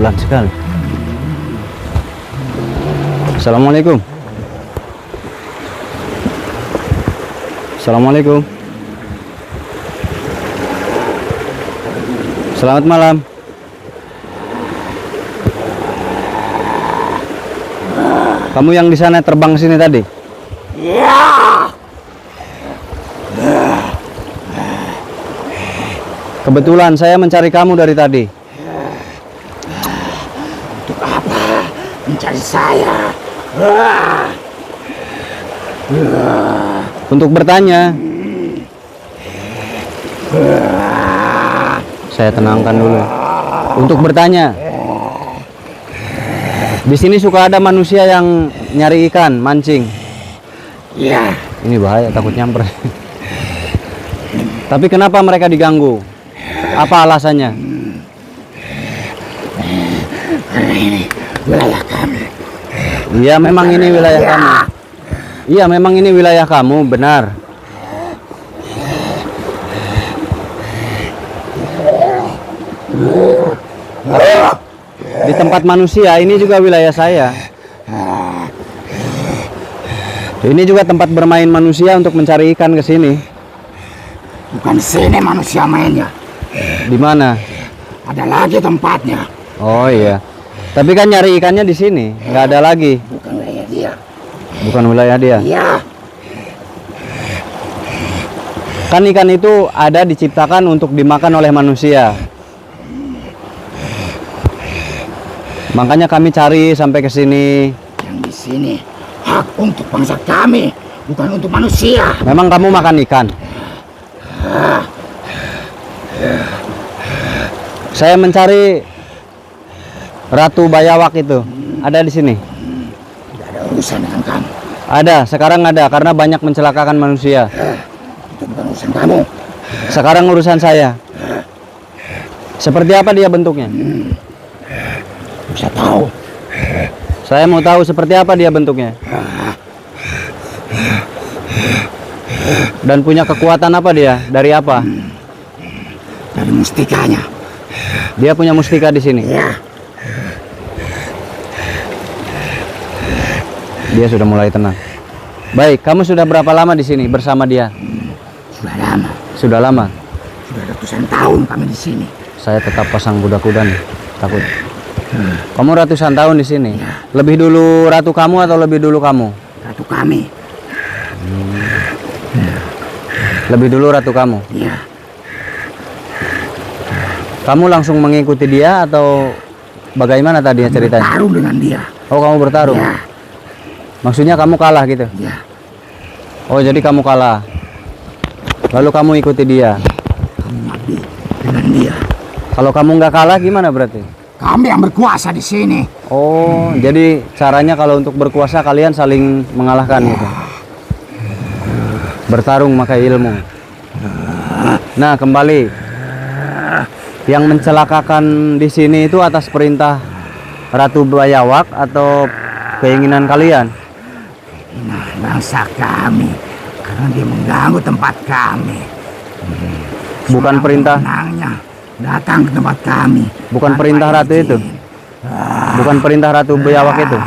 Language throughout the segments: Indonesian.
kebetulan sekali. Assalamualaikum. Assalamualaikum. Selamat malam. Kamu yang di sana terbang sini tadi? Ya. Kebetulan saya mencari kamu dari tadi. Untuk apa mencari saya? Untuk bertanya. Saya tenangkan dulu. Untuk bertanya. Di sini suka ada manusia yang nyari ikan, mancing. Ya. Ini bahaya, takut nyamper. Tapi kenapa mereka diganggu? Apa alasannya? Ini wilayah kami. Iya, memang ini wilayah kamu. Iya, memang ini wilayah kamu, benar. Di tempat manusia, ini juga wilayah saya. Ini juga tempat bermain manusia untuk mencari ikan ke sini. Bukan sini manusia mainnya. Di mana? Ada lagi tempatnya. Oh iya. Tapi kan nyari ikannya di sini, nggak ada lagi. Bukan wilayah dia. Bukan wilayah dia. Iya. Kan ikan itu ada diciptakan untuk dimakan oleh manusia. Makanya kami cari sampai ke sini. Yang di sini hak untuk bangsa kami, bukan untuk manusia. Memang kamu makan ikan? Saya mencari Ratu Bayawak itu. Ada di sini? Tidak ada urusan dengan kamu. Ada, sekarang ada karena banyak mencelakakan manusia. Itu bukan urusan kamu. Sekarang urusan saya. Seperti apa dia bentuknya? Bisa tahu. Saya mau tahu seperti apa dia bentuknya. Dan punya kekuatan apa dia? Dari apa? Dari mustikanya. Dia punya mustika di sini. Ya. Dia sudah mulai tenang. Baik, kamu sudah berapa lama di sini bersama dia? Sudah lama. Sudah lama. Sudah ratusan tahun kami di sini. Saya tetap pasang kuda-kuda nih, takut. Kamu ratusan tahun di sini. Lebih dulu ratu kamu atau lebih dulu kamu? Ratu kami. Lebih dulu ratu kamu. Ya. Kamu langsung mengikuti dia atau bagaimana tadinya ceritanya? Bertarung dengan dia. Oh, kamu bertarung. Ya. Maksudnya kamu kalah gitu? Ya. Oh, jadi kamu kalah. Lalu kamu ikuti dia. Kamu mati dengan dia. Kalau kamu nggak kalah gimana berarti? Kami yang berkuasa di sini. Oh, jadi caranya kalau untuk berkuasa kalian saling mengalahkan gitu. Bertarung pakai ilmu. Nah, kembali. Yang mencelakakan di sini itu atas perintah Ratu Bayawak atau keinginan kalian? Nah, bangsa kami. Karena dia mengganggu tempat kami. Bukan perintah. Menangnya datang ke tempat kami. Bukan tanpa perintah ratu izin. itu. Bukan perintah Ratu Bayawak itu.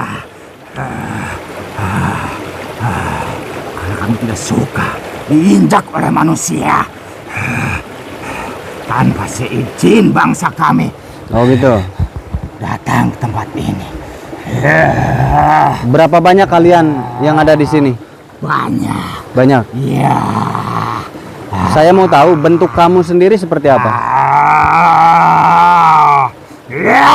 Karena kami tidak suka diinjak oleh manusia. Tanpa seizin bangsa kami Oh gitu. datang ke tempat ini. Berapa banyak kalian yang ada di sini? Banyak. Banyak. Ya. Saya mau tahu bentuk kamu sendiri seperti apa? Ya.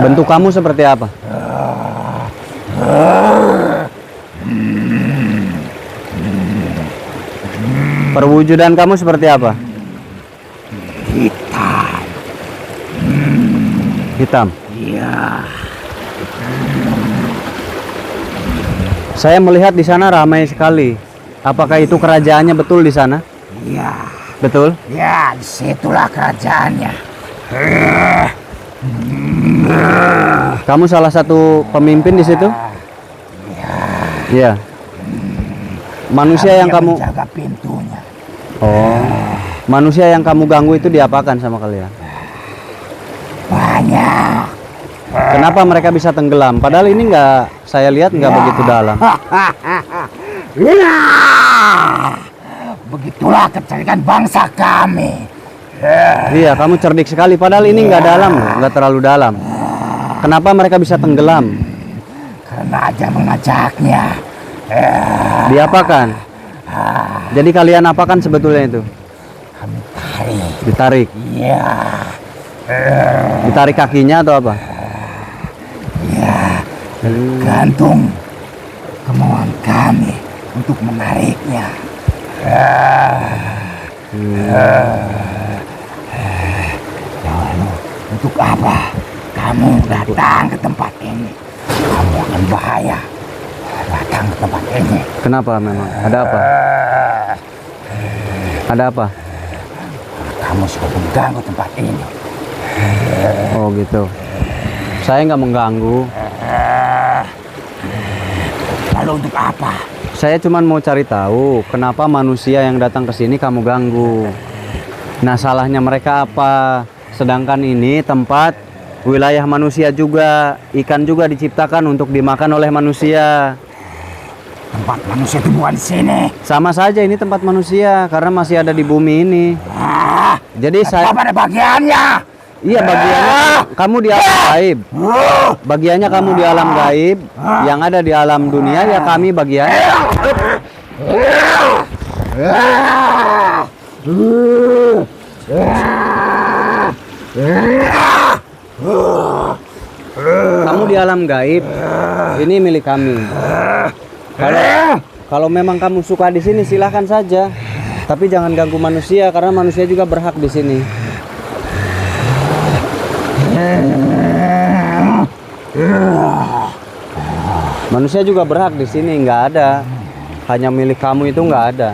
Bentuk kamu seperti apa? Perwujudan kamu seperti apa? Hitam. Hitam. Ya. Saya melihat di sana ramai sekali. Apakah itu kerajaannya betul di sana? Ya. Betul? Ya, disitulah kerajaannya. Kamu salah satu pemimpin di situ? Iya. Manusia yang kamu menjaga pintunya. Oh, manusia yang kamu ganggu itu diapakan sama kalian? Banyak. Kenapa mereka bisa tenggelam? Padahal ini nggak, saya lihat nggak begitu dalam. Ya, begitulah kecerdikan bangsa kami. Iya, kamu cerdik sekali. Padahal ini nggak dalam, loh, nggak terlalu dalam. Kenapa mereka bisa tenggelam? Karena aja mengajaknya. Diapakan? Jadi kalian apakan sebetulnya itu? Kami tarik. Ditarik. Iya. Ditarik kakinya atau apa? Ya, tergantung kemauan kami untuk menariknya. Lalu, untuk apa kamu datang ke tempat ini? Kamu akan bahaya datang ke tempat ini. Kenapa memang? Ada apa? Ada apa? Kamu sudah mengganggu tempat ini. Oh gitu. Saya nggak mengganggu. Lalu untuk apa? Saya cuma mau cari tahu kenapa manusia yang datang ke sini kamu ganggu. Nah, salahnya mereka apa? Sedangkan ini tempat wilayah manusia juga, ikan juga diciptakan untuk dimakan oleh manusia. Tempat manusia itu bukan di sini. Sama saja ini tempat manusia karena masih ada di bumi ini. Jadi saya Apa ada bagiannya? iya bagiannya kamu di alam gaib. Bagiannya kamu di alam gaib, yang ada di alam dunia ya kami bagiannya. Kamu di alam gaib, ini milik kami. Kalau memang kamu suka di sini silahkan saja, tapi jangan ganggu manusia karena manusia juga berhak di sini. Manusia juga berhak di sini, nggak ada. Hanya milik kamu itu nggak ada.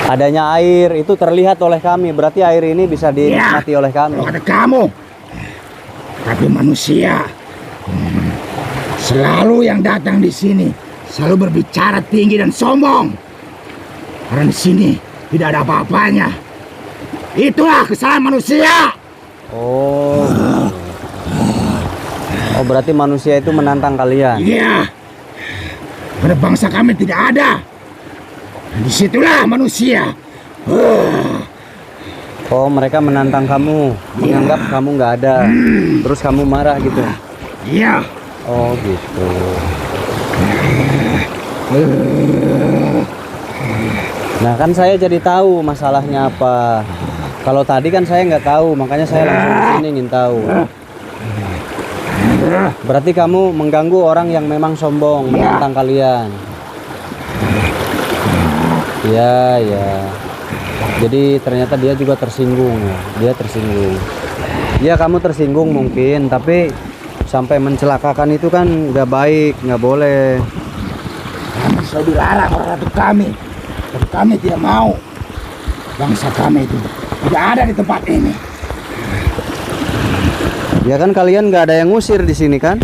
Adanya air itu terlihat oleh kami, berarti air ini bisa dinikmati oleh kami. Ada kamu. Tapi manusia selalu yang datang di sini selalu berbicara tinggi dan sombong. Karena di sini tidak ada apa-apanya. Itulah kesalahan manusia. Oh. Oh, berarti manusia itu menantang kalian. Iya. Pada bangsa kami tidak ada. Disitulah manusia. Oh, mereka menantang kamu, menganggap kamu nggak ada. Terus kamu marah gitu. Iya. Oh, gitu. Nah, kan saya jadi tahu masalahnya apa. Kalau tadi kan saya nggak tahu, makanya saya langsung ke sini ingin tahu. Berarti kamu mengganggu orang yang memang sombong, menantang kalian. Iya, ya. Jadi ternyata dia juga tersinggung ya. Dia tersinggung. Ya kamu tersinggung mungkin, tapi sampai mencelakakan itu kan nggak baik, nggak boleh. Kami sudah dilarang oleh ratu kami. Tapi kami tidak mau. Bangsa kami itu tidak ada di tempat ini. Ya kan kalian nggak ada yang ngusir di sini kan?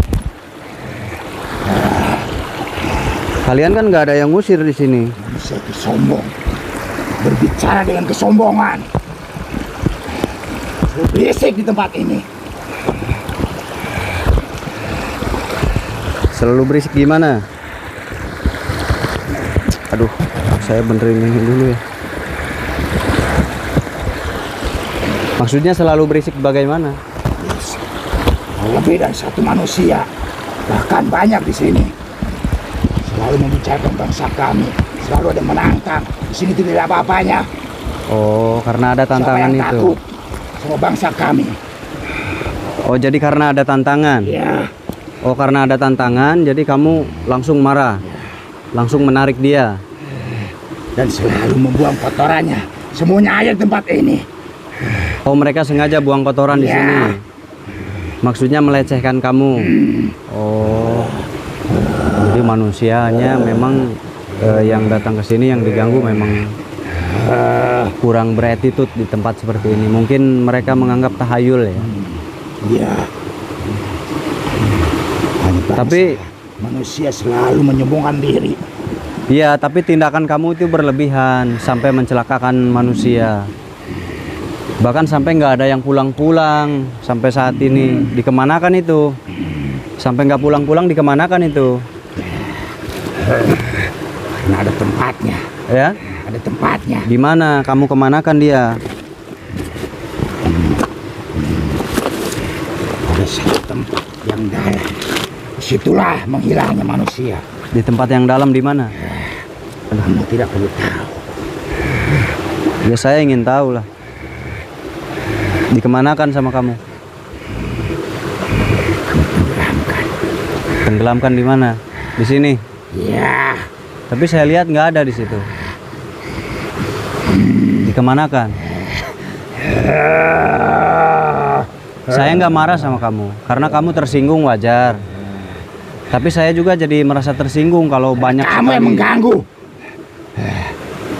Kalian kan nggak ada yang ngusir di sini. Manusia itu sombong. Berbicara dengan kesombongan. Berisik di tempat ini. Selalu berisik gimana? Aduh, saya benerin ini dulu ya. Maksudnya selalu berisik bagaimana? Lebih dari satu manusia, bahkan banyak di sini. Selalu membicarakan bangsa kami, selalu ada menantang. Di sini tidak ada apa-apanya. Oh, karena ada tantangan Siapa yang itu. takut sama bangsa kami? Oh, jadi karena ada tantangan. Ya, Oh, karena ada tantangan, jadi kamu langsung marah, langsung menarik dia. dan selalu membuang kotorannya. Semuanya air tempat ini. Oh, mereka sengaja buang kotoran di Ya. sini. Maksudnya melecehkan kamu. Oh, jadi manusianya memang yang datang ke sini yang diganggu memang kurang beretitut di tempat seperti ini. Mungkin mereka menganggap tahayul ya. Ya. Hanya bangsa Tapi manusia selalu menyombongkan diri. Iya, tapi tindakan kamu itu berlebihan sampai mencelakakan manusia. Bahkan sampai nggak ada yang pulang-pulang sampai saat ini. Dikemanakan itu? Sampai nggak pulang-pulang dikemanakan itu? Karena ada tempatnya. Ya? Ada tempatnya. Di mana kamu kemanakan dia? Ada satu tempat yang dalam. Disitulah menghilangnya manusia. Di tempat yang dalam di mana? Kamu tidak perlu tahu. Ya saya ingin tahu lah. Dikemanakan sama kamu? Tenggelamkan. Tenggelamkan di mana? Di sini. Ya. Tapi saya lihat nggak ada di situ. Dikemanakan? Saya nggak marah sama kamu, karena kamu tersinggung wajar. Tapi saya juga jadi merasa tersinggung kalau banyak kamu yang mengganggu.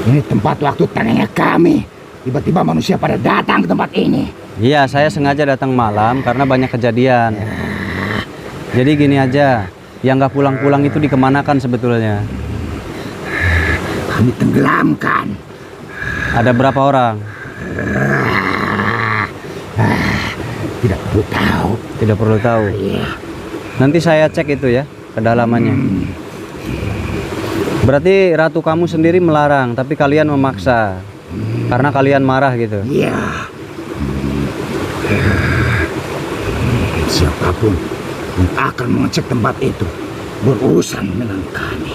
Ini tempat waktu tengahnya kami. Tiba-tiba manusia pada datang ke tempat ini. Iya, saya sengaja datang malam karena banyak kejadian. Jadi gini aja, yang nggak pulang-pulang itu dikemanakan sebetulnya? Kami tenggelamkan. Ada berapa orang? Tidak perlu tahu. Tidak perlu tahu. Nanti saya cek itu ya, kedalamannya. Berarti ratu kamu sendiri melarang, tapi kalian memaksa. Karena kalian marah gitu. Iya. Siapapun yang akan mengecek tempat itu berurusan dengan kami.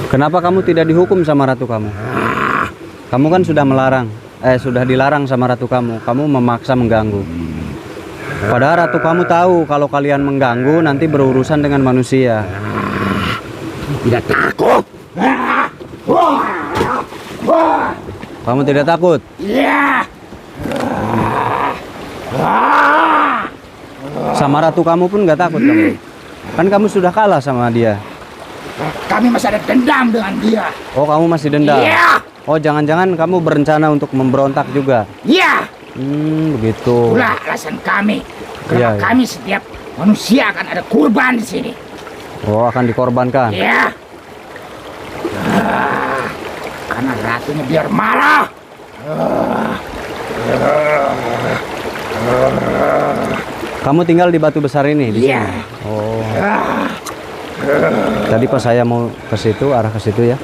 Kenapa kamu tidak dihukum sama ratu kamu? Kamu kan sudah melarang, sudah dilarang sama ratu kamu. Kamu memaksa mengganggu. Padahal ratu kamu tahu kalau kalian mengganggu nanti berurusan dengan manusia. Tidak takut. Kamu tidak takut? Iya. Sama ratu kamu pun nggak takut kamu? Kan kamu sudah kalah sama dia. Kami masih ada dendam dengan dia. Oh, kamu masih dendam? Iya. Oh, jangan-jangan kamu berencana untuk memberontak juga? Iya. Begitu. Itulah alasan kami. Karena Iya. kami setiap manusia akan ada kurban di sini. Oh, akan dikorbankan? Iya. Karena ratunya biar marah. Kamu tinggal di batu besar ini? Di Iya. sini? Oh. Tadi pas saya mau ke situ, arah ke situ ya,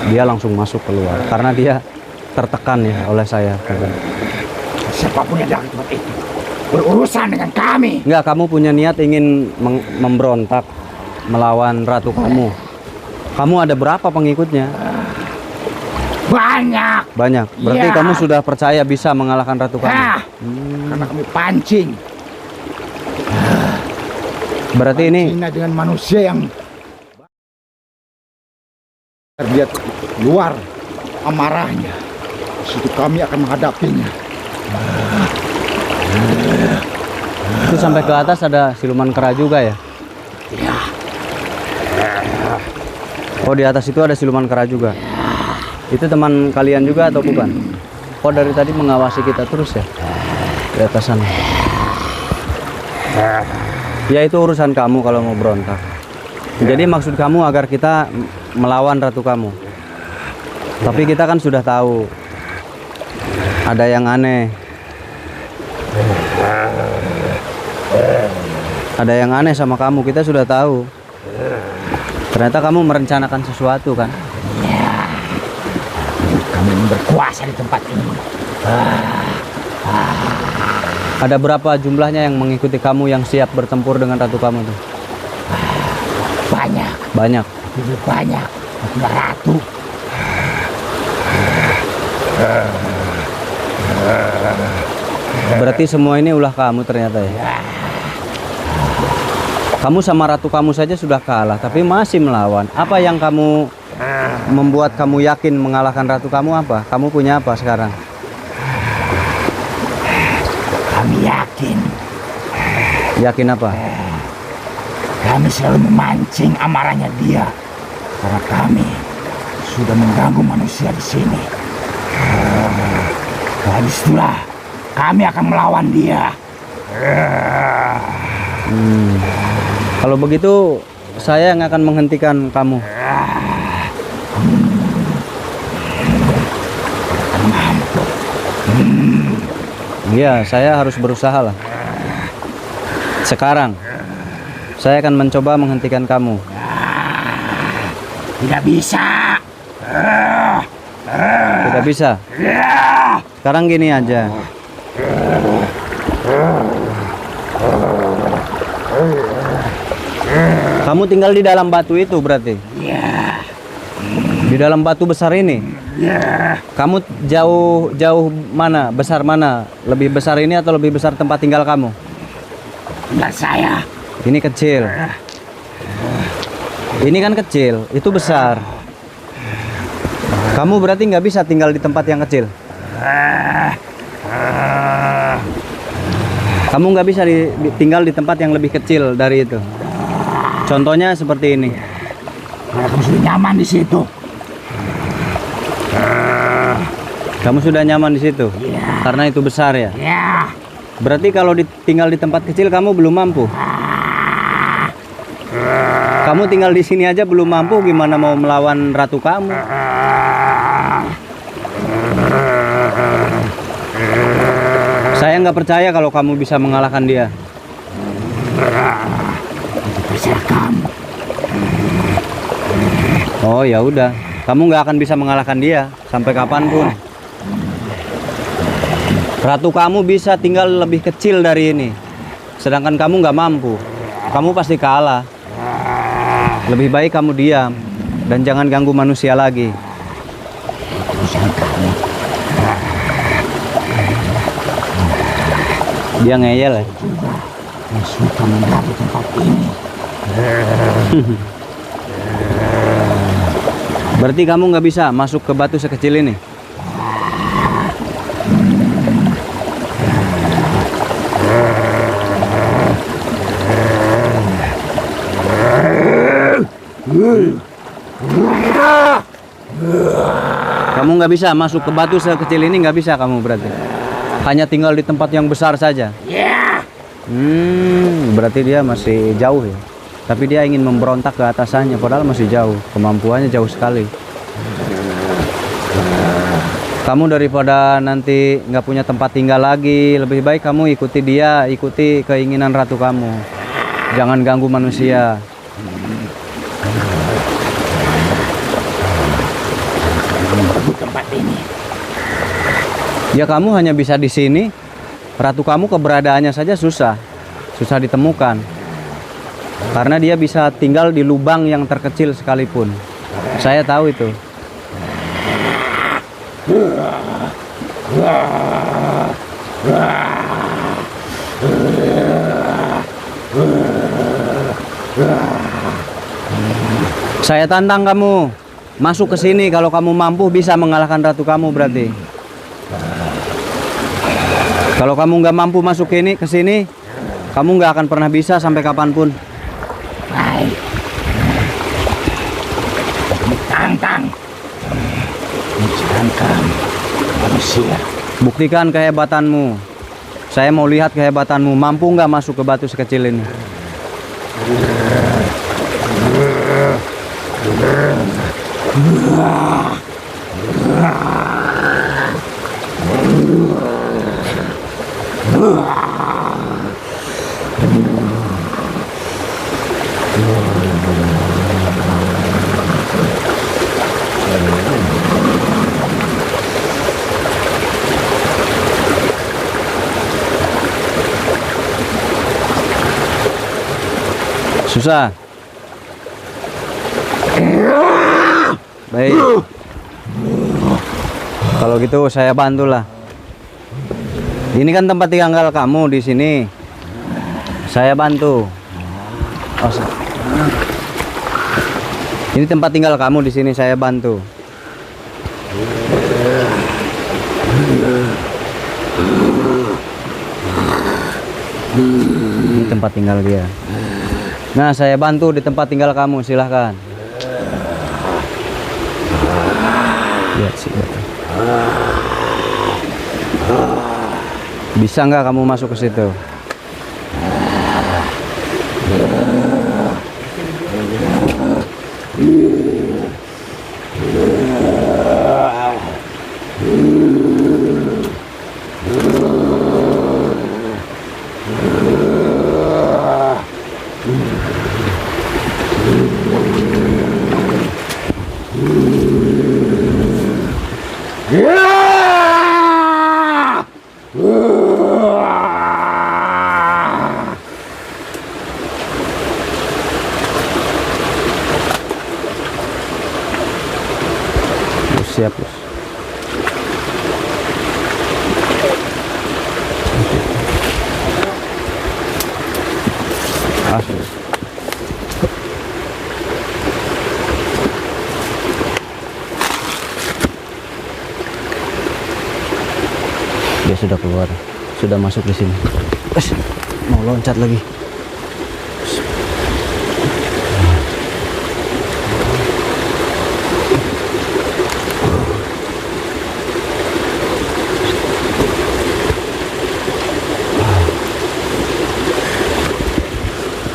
dia langsung masuk keluar karena dia tertekan ya oleh saya. Siapapun yang datang ke tempat itu berurusan dengan kami. Enggak, kamu punya niat ingin memberontak melawan ratu kamu. Kamu ada berapa pengikutnya? Banyak. Banyak. Berarti Iya. kamu sudah percaya bisa mengalahkan ratu kamu? Nah, karena kami pancing. Berarti ini Pancingnya dengan manusia yang lihat luar amarahnya. Situ kami akan menghadapinya. itu sampai ke atas ada siluman kera juga ya? Ya, Oh, di atas itu ada siluman kera juga. Itu teman kalian juga atau bukan? Oh, dari tadi mengawasi kita terus ya? Di atas sana. Ya, itu urusan kamu kalau mau berontak. Jadi maksud kamu agar kita melawan ratu kamu. Tapi kita kan sudah tahu ada yang aneh. Ada yang aneh sama kamu, kita sudah tahu. Ternyata kamu merencanakan sesuatu kan? kami ingin berkuasa di tempat ini. Ada berapa jumlahnya yang mengikuti kamu yang siap bertempur dengan ratu kamu tuh? Banyak, Banyak. lebih banyak. Ratu. Berarti semua ini ulah kamu ternyata ya? Kamu sama ratu kamu saja sudah kalah, tapi masih melawan. Apa yang kamu membuat kamu yakin mengalahkan ratu kamu apa? Kamu punya apa sekarang? Kami yakin. Yakin apa? Kami selalu memancing amarahnya dia. Karena kami sudah mengganggu manusia di sini. Habis itulah kami akan melawan dia. Kalau begitu, saya yang akan menghentikan kamu. Kami Iya, saya harus berusaha lah. Sekarang, saya akan mencoba menghentikan kamu. Tidak bisa. Tidak bisa. Sekarang gini aja. Kamu tinggal di dalam batu itu berarti? Di dalam batu besar ini? Kamu jauh mana? Besar mana? Lebih besar ini atau lebih besar tempat tinggal kamu? Tinggal saya. Ini kecil. Ini kan kecil, itu besar. Kamu berarti nggak bisa tinggal di tempat yang kecil. Kamu nggak bisa tinggal di tempat yang lebih kecil dari itu. Contohnya seperti ini. Kamu sudah nyaman di situ. Kamu sudah nyaman di situ? Karena itu besar ya? Berarti kalau tinggal di tempat kecil kamu belum mampu? Kamu tinggal di sini aja belum mampu, gimana mau melawan ratu kamu? Saya nggak percaya kalau kamu bisa mengalahkan dia. Terserah kamu. Oh ya udah, kamu nggak akan bisa mengalahkan dia sampai kapanpun. Ratu kamu bisa tinggal lebih kecil dari ini, sedangkan kamu nggak mampu. Kamu pasti kalah. Lebih baik kamu diam dan jangan ganggu manusia lagi. Dia ngeyel ya. Suka mendapat tempat ini. Berarti kamu nggak bisa masuk ke batu sekecil ini. Kamu nggak bisa masuk ke batu sekecil ini, nggak bisa kamu berarti. Hanya tinggal di tempat yang besar saja. Berarti dia masih jauh ya. Tapi dia ingin memberontak ke atasannya, padahal masih jauh. Kemampuannya jauh sekali. Kamu daripada nanti nggak punya tempat tinggal lagi, lebih baik kamu ikuti dia, ikuti keinginan ratu kamu. Jangan ganggu manusia. Tempat ini. Ya kamu hanya bisa di sini. Ratu kamu keberadaannya saja susah ditemukan. Karena dia bisa tinggal di lubang yang terkecil sekalipun. Saya tahu itu. Saya tantang kamu. Masuk ke sini, kalau kamu mampu bisa mengalahkan ratu kamu berarti. Kalau kamu nggak mampu masuk ke sini, kamu nggak akan pernah bisa sampai kapanpun. Baik. Tantang. Mencangkang manusia. Buktikan kehebatanmu. Saya mau lihat kehebatanmu. Mampu nggak masuk ke batu sekecil ini? Susah. Baik. Kalau gitu saya bantulah. Ini kan tempat tinggal kamu di sini. Saya bantu. Ini tempat tinggal kamu di sini, saya bantu. Ini tempat tinggal dia. Nah, saya bantu di tempat tinggal kamu, silahkan. Lihat sih. Bisa nggak kamu masuk ke situ? Siap, Bos. Bos. Dia sudah keluar, sudah masuk di sini. Mau loncat lagi.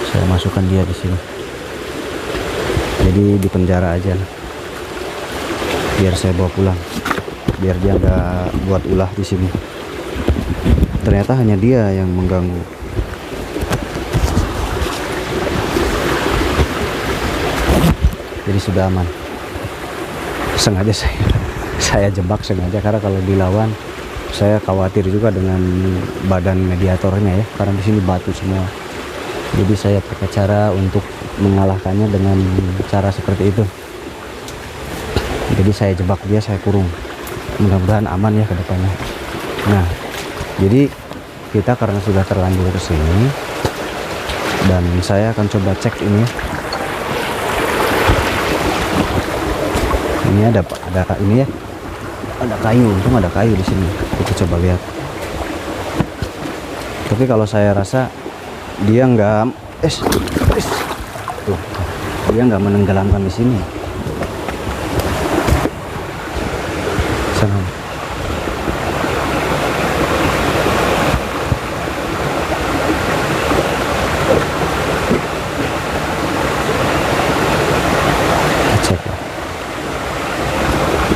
Saya masukkan dia di sini. Jadi di penjara aja, biar saya bawa pulang, biar dia nggak buat ulah di sini. Ternyata hanya dia yang mengganggu. Jadi sudah aman. Sengaja saya jebak sengaja, karena kalau dilawan saya khawatir juga dengan badan mediatornya ya, karena di sini batu semua. Jadi saya pakai cara untuk mengalahkannya dengan cara seperti itu. Jadi saya jebak dia, saya kurung. Mudah-mudahan aman ya ke depannya. Nah, jadi kita karena sudah terlanjur ke sini, dan saya akan coba cek ini. Ini ada ini ya, ada kayu. Untung ada kayu di sini. Kita coba lihat. Tapi kalau saya rasa dia nggak, tuh, dia nggak menenggelamkan di sini. Sana. Cek ya.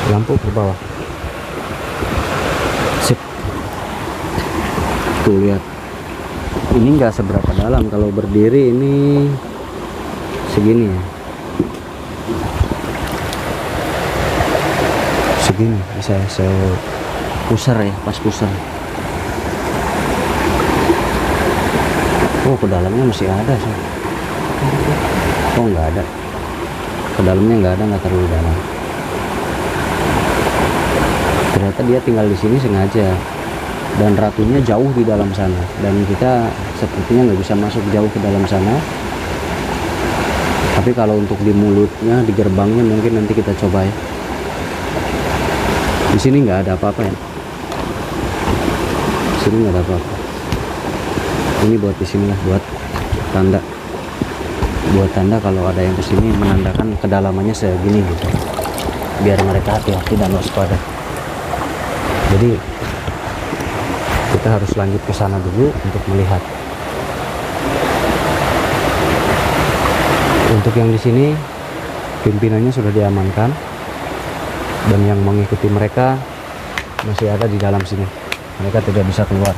Lampu ke bawah. Sip. Tuh lihat. Ini nggak seberapa dalam, kalau berdiri ini segini ya. Segini bisa saya pusar ya, pas pusar. Oh, ke dalamnya masih ada sih. Oh, nggak ada. Ke dalamnya nggak ada, nggak terlalu dalam. Ternyata dia tinggal di sini sengaja, dan ratunya jauh di dalam sana, dan kita sepertinya nggak bisa masuk jauh ke dalam sana. Tapi kalau untuk di mulutnya, di gerbangnya mungkin nanti kita coba ya. Di sini nggak ada apa-apa ya. Di sini nggak ada apa-apa. Ini buat di sini lah, buat tanda. Buat tanda kalau ada yang kesini, menandakan kedalamannya segini gitu. Biar mereka hati-hati dan waspada. Jadi kita harus lanjut ke sana dulu untuk melihat. Untuk yang di sini pimpinannya sudah diamankan, dan yang mengikuti mereka masih ada di dalam sini. Mereka tidak bisa keluar.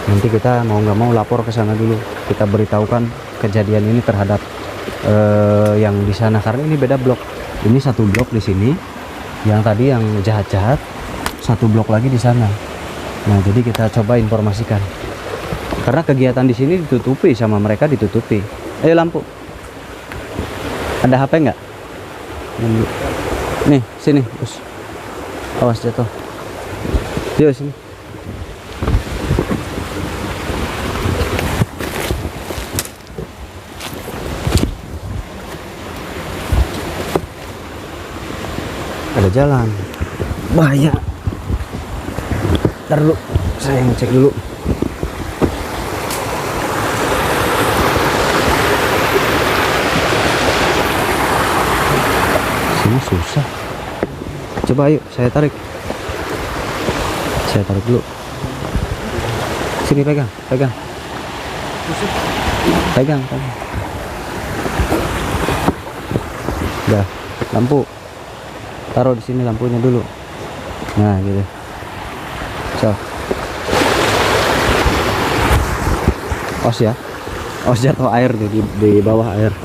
Nanti kita mau nggak mau lapor ke sana dulu. Kita beritahukan kejadian ini terhadap yang di sana, karena ini beda blok. Ini satu blok di sini, yang tadi yang jahat-jahat satu blok lagi di sana. Nah, jadi kita coba informasikan. Karena kegiatan di sini ditutupi sama mereka, ditutupi. Ayo lampu. Ada HP nggak? Nih, sini, Bos. Awas jatuh. Yuk sini. Ada jalan. Bahaya. Ntar dulu, saya ngecek dulu. Sini susah. Coba ayo, saya tarik. Saya tarik dulu. Sini pegang, pegang. Pegang, pegang. Udah, lampu. Taruh di sini lampunya dulu. Nah, gitu. So. Os ya. Os jatuh air tuh di bawah air.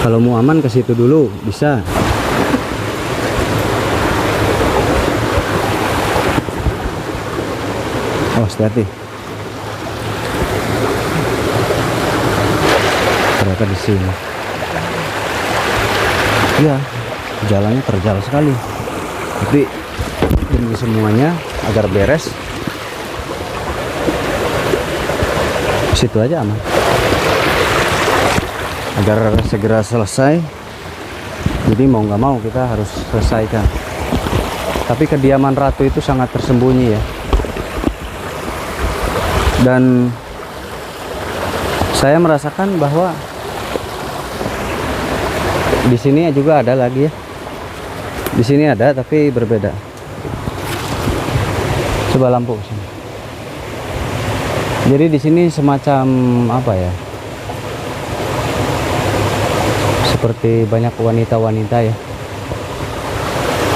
Kalau mau aman ke situ dulu bisa. Oh, hati-hati. Ternyata di sini. Iya. jalannya terjal sekali. Tapi demi semuanya agar beres, situ aja aman. Agar segera selesai. Jadi mau nggak mau kita harus selesaikan. Tapi kediaman ratu itu sangat tersembunyi ya. Dan saya merasakan bahwa di sini juga ada lagi ya. Di sini ada tapi berbeda. Coba lampu sini. Jadi di sini semacam apa ya? Seperti banyak wanita-wanita ya.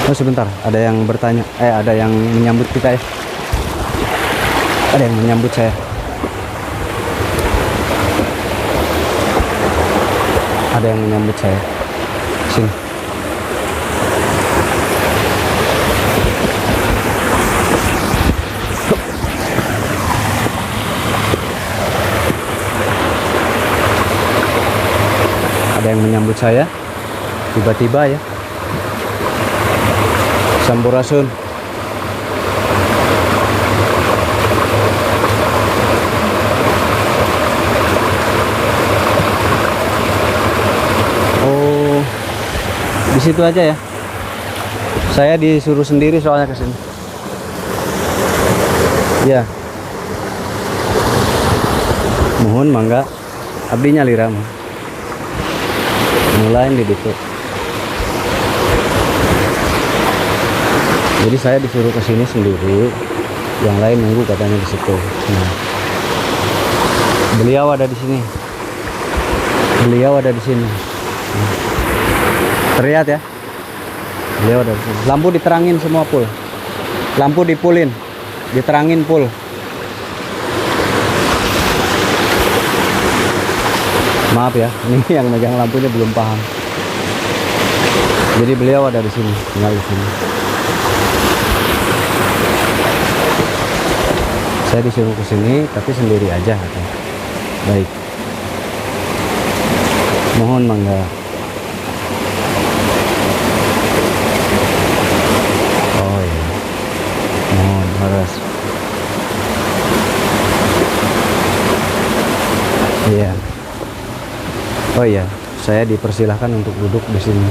Oh sebentar, ada yang bertanya, ada yang menyambut kita ya. Ada yang menyambut saya. Ada yang menyambut saya. Sini. Ada yang menyambut saya. Tiba-tiba ya. Sampurasun. Oh, di situ aja ya. Saya disuruh sendiri soalnya ke sini. Ya. Mohon mangga. Abdi nyalira mah. Mulai di situ. Jadi saya disuruh ke sini sendiri, yang lain nunggu katanya di situ. Nah, beliau ada di sini. Beliau ada di sini. Terlihat ya? Beliau ada di sini. Lampu diterangin semua full. Lampu dipulin, diterangin full. Maaf ya, ini yang megang lampunya belum paham. Jadi beliau ada di sini, tinggal di sini. Saya disuruh ke sini tapi sendiri aja katanya. Baik. Mohon mangga. Oh iya. Mohon harus. Iya. Oh iya, saya dipersilahkan untuk duduk di sini.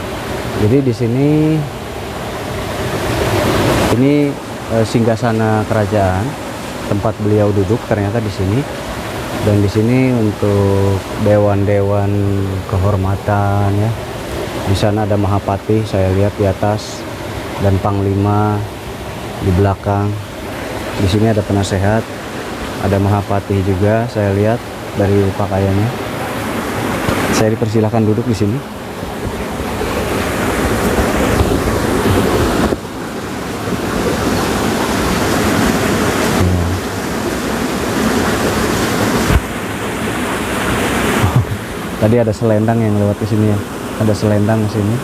Jadi di sini ini singgasana kerajaan. Tempat beliau duduk ternyata di sini, dan di sini untuk dewan-dewan kehormatan ya. Di sana ada Mahapati, saya lihat di atas, dan Panglima di belakang. Di sini ada penasehat, ada Mahapati juga, saya lihat dari pakaiannya. Saya dipersilahkan duduk di sini. Tadi ada selendang yang lewat ke sini ya. Ada selendang ke sini.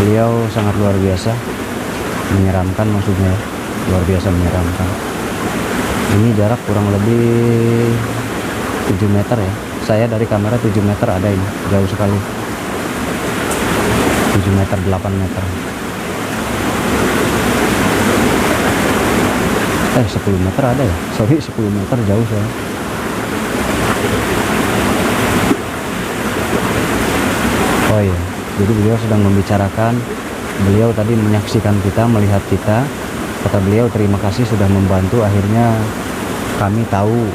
Beliau sangat luar biasa. Menyeramkan maksudnya. Luar biasa menyeramkan. Ini jarak kurang lebih 7 meter ya. Saya dari kamera 7 meter ada ini. Jauh sekali. 7 meter, 8 meter. 10 meter ada ya. Sorry, 10 meter jauh saya. Oh iya, jadi beliau sedang membicarakan. Beliau tadi menyaksikan kita, melihat kita. Kata beliau terima kasih sudah membantu. Akhirnya kami tahu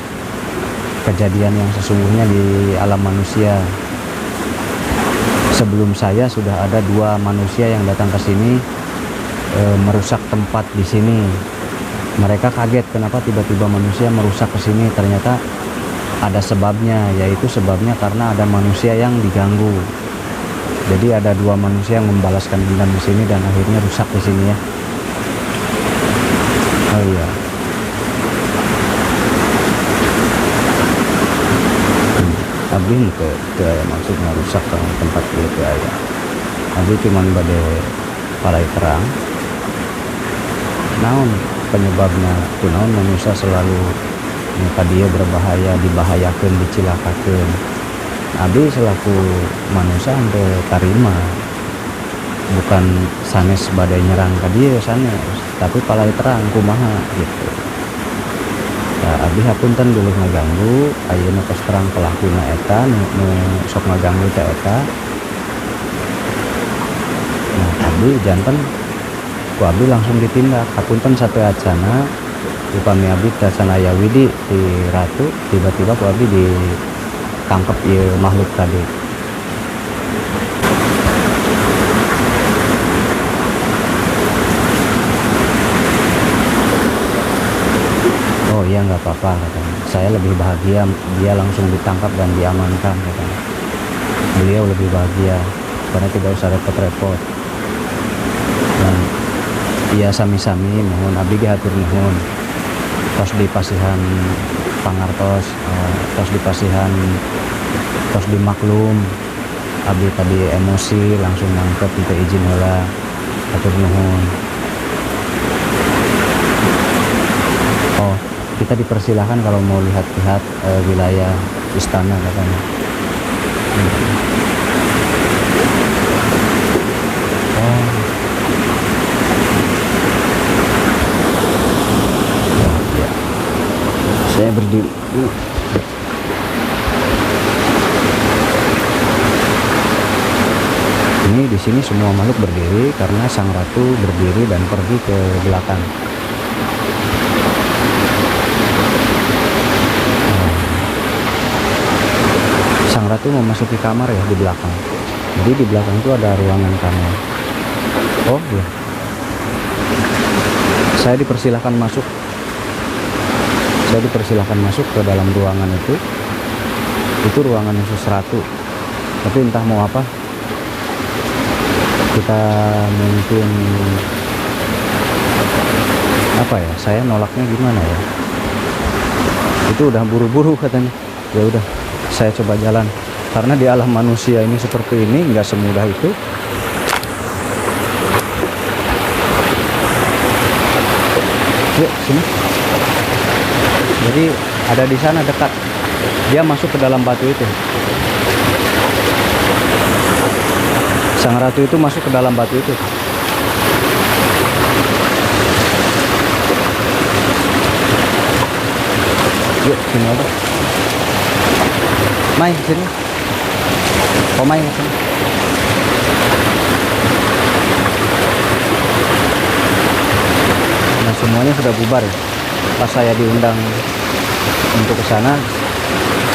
kejadian yang sesungguhnya di alam manusia. Sebelum saya sudah ada 2 manusia yang datang ke sini merusak tempat di sini. Mereka kaget kenapa tiba-tiba manusia merusak ke sini. Ternyata ada sebabnya, yaitu sebabnya karena ada manusia yang diganggu. Jadi ada 2 manusia yang membalaskan dendam di sini dan akhirnya rusak di sini ya. Oh iya. Abdi ke maksudnya rusak ke tempat itu aja. Abdi cuman bade parai terang. Naon penyebabnya? Naon manusia selalu muka dia berbahaya, dibahayakan, dicilakakan. Abi selaku manusia sampai tarima bukan sanes badai nyerang ke dia sanes, tapi palai terang kumaha gitu. Nah, abi hapunten dulu ngaganggu, ayeuna tos terang pelakuna eta nu sok ngaganggu teh eta. Nah, abi janten ku abi langsung ditindak. Hapunten satu acana upami abi can aya widi di ratu, tiba-tiba ku abi ditangkep ieu makhluk tadi. Oh iya nggak apa-apa katanya. Saya lebih bahagia dia langsung ditangkap dan diamankan katanya. Beliau lebih bahagia karena tidak usah repot-repot. Dan iya sami-sami mohon abdi ge hatur nuhun. Tos dipasihan pangartos, tos dipasihan, tos dimaklum. Abdi tadi emosi langsung nangkep minta izin heula. Hatur nuhun. Oh, kita dipersilahkan kalau mau lihat-lihat wilayah istana katanya. Oh, ya. Saya berdiri. Ini di sini semua makhluk berdiri karena sang ratu berdiri dan pergi ke belakang. Sang ratu memasuki kamar ya di belakang. Jadi di belakang itu ada ruangan kamar. Oh iya. Saya dipersilahkan masuk. Saya dipersilahkan masuk ke dalam ruangan itu. Itu ruangan khusus ratu. Tapi entah mau apa. Kita mungkin apa ya? Saya nolaknya gimana ya? Itu udah buru-buru katanya. Ya udah. Saya coba jalan karena di alam manusia ini seperti ini nggak semudah itu. Yuk sini. Jadi ada di sana dekat. Dia masuk ke dalam batu itu. Sang ratu itu masuk ke dalam batu itu. Yuk sini aja. Mai sini. Oh Mai sini. Nah semuanya sudah bubar ya. Pas saya diundang untuk ke sana,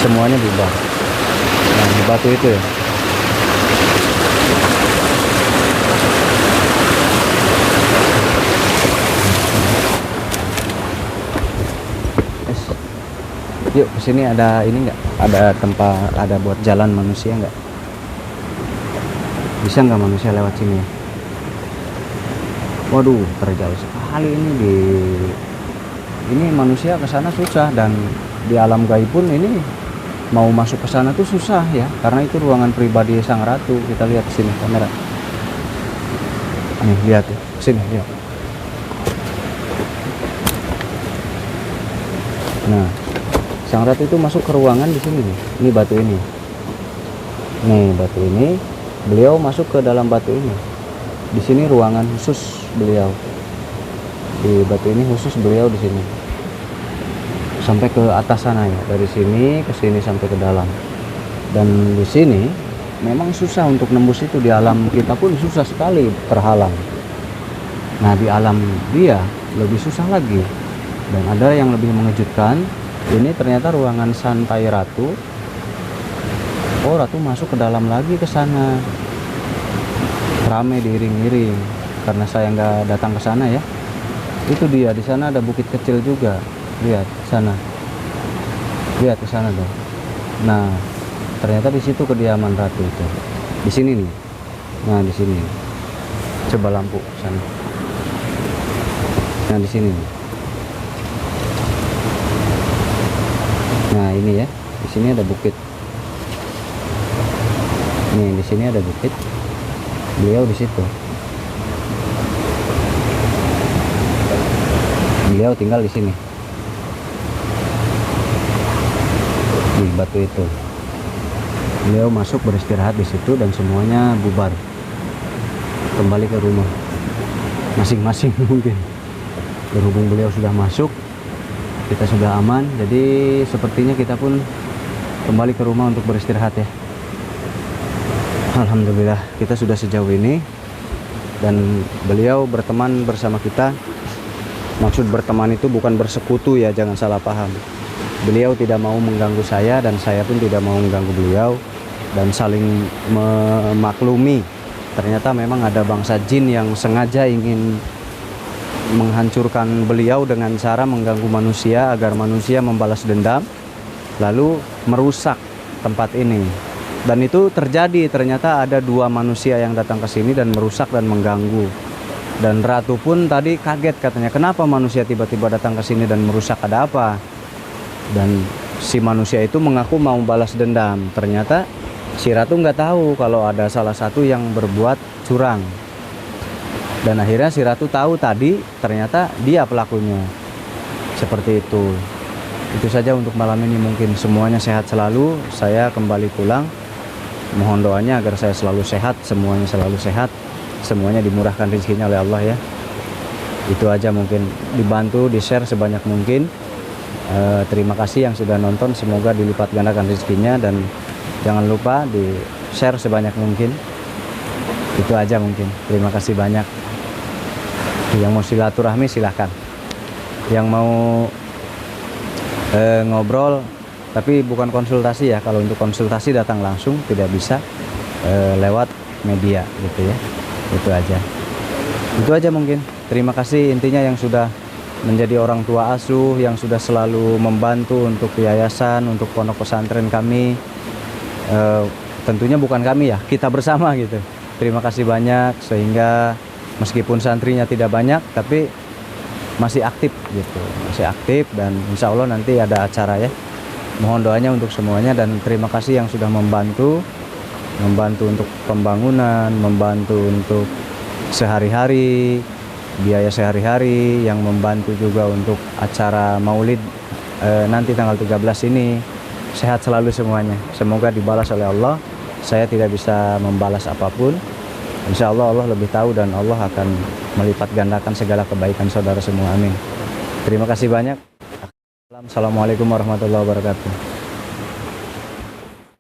semuanya bubar. Nah di batu itu ya. Yuk kesini ada ini nggak? Ada tempat, ada buat jalan manusia nggak? Bisa nggak manusia lewat sini? Waduh, terjauh sekali ini ini manusia ke sana susah, dan di alam gaib pun ini mau masuk ke sana tuh susah ya, karena itu ruangan pribadi sang ratu. Kita lihat di sini kamera. Nih lihat ya, sini lihat. Nah. Sang ratu itu masuk ke ruangan di sini nih. Ini batu ini. Nih batu ini. Beliau masuk ke dalam batu ini. Di sini ruangan khusus beliau. Di batu ini khusus beliau di sini. Sampai ke atas sana ya. Dari sini ke sini sampai ke dalam. Dan di sini memang susah untuk nembus itu. Di alam kita pun susah sekali terhalang. Nah di alam dia lebih susah lagi. Dan ada yang lebih mengejutkan. Ini ternyata ruangan santai ratu. Oh, ratu masuk ke dalam lagi ke sana. Rame diiring-iring karena saya nggak datang ke sana ya. Itu dia, di sana ada bukit kecil juga. Lihat sana. Lihat ke sana dong. Nah, ternyata di situ kediaman ratu itu. Di sini nih. Nah, di sini. Coba lampu sana. Nah, di sini nih. Nah ini ya, di sini ada bukit. Nih di sini ada bukit. Beliau di situ. Beliau tinggal di sini. Di batu itu. Beliau masuk beristirahat di situ dan semuanya bubar kembali ke rumah masing-masing. Mungkin berhubung beliau sudah masuk, kita sudah aman, jadi sepertinya kita pun kembali ke rumah untuk beristirahat ya. Alhamdulillah kita sudah sejauh ini dan beliau berteman bersama kita. Maksud berteman itu bukan bersekutu ya, jangan salah paham. Beliau tidak mau mengganggu saya dan saya pun tidak mau mengganggu beliau, dan saling memaklumi. Ternyata memang ada bangsa jin yang sengaja ingin menghancurkan beliau dengan cara mengganggu manusia agar manusia membalas dendam lalu merusak tempat ini. Dan itu terjadi, ternyata ada 2 manusia yang datang ke sini dan merusak dan mengganggu. Dan Ratu pun tadi kaget, katanya, kenapa manusia tiba-tiba datang ke sini dan merusak, ada apa? Dan si manusia itu mengaku mau balas dendam. Ternyata si Ratu nggak tahu kalau ada salah satu yang berbuat curang. Dan akhirnya si Ratu tahu tadi, ternyata dia pelakunya. Seperti itu. Itu saja untuk malam ini, mungkin semuanya sehat selalu. Saya kembali pulang. Mohon doanya agar saya selalu sehat, semuanya selalu sehat, semuanya dimurahkan rezekinya oleh Allah ya. Itu aja, mungkin dibantu, di-share sebanyak mungkin. Terima kasih yang sudah nonton, semoga dilipat gandakan rezekinya, dan jangan lupa di-share sebanyak mungkin. Itu aja mungkin. Terima kasih banyak. Yang mau silaturahmi silahkan. Yang mau ngobrol tapi bukan konsultasi ya, kalau untuk konsultasi datang langsung, tidak bisa lewat media gitu ya. Itu aja mungkin. Terima kasih intinya yang sudah menjadi orang tua asuh, yang sudah selalu membantu untuk yayasan, untuk pondok pesantren kami. Tentunya bukan kami ya, kita bersama gitu. Terima kasih banyak, sehingga meskipun santrinya tidak banyak tapi masih aktif gitu, masih aktif, dan insya Allah nanti ada acara ya. Mohon doanya untuk semuanya, dan terima kasih yang sudah membantu untuk pembangunan, membantu untuk sehari-hari, biaya sehari-hari, yang membantu juga untuk acara maulid nanti tanggal 13 ini. Sehat selalu semuanya, semoga dibalas oleh Allah. Saya tidak bisa membalas apapun, insya Allah Allah lebih tahu, dan Allah akan melipat gandakan segala kebaikan saudara semua, amin. Terima kasih banyak. Assalamualaikum warahmatullahi wabarakatuh.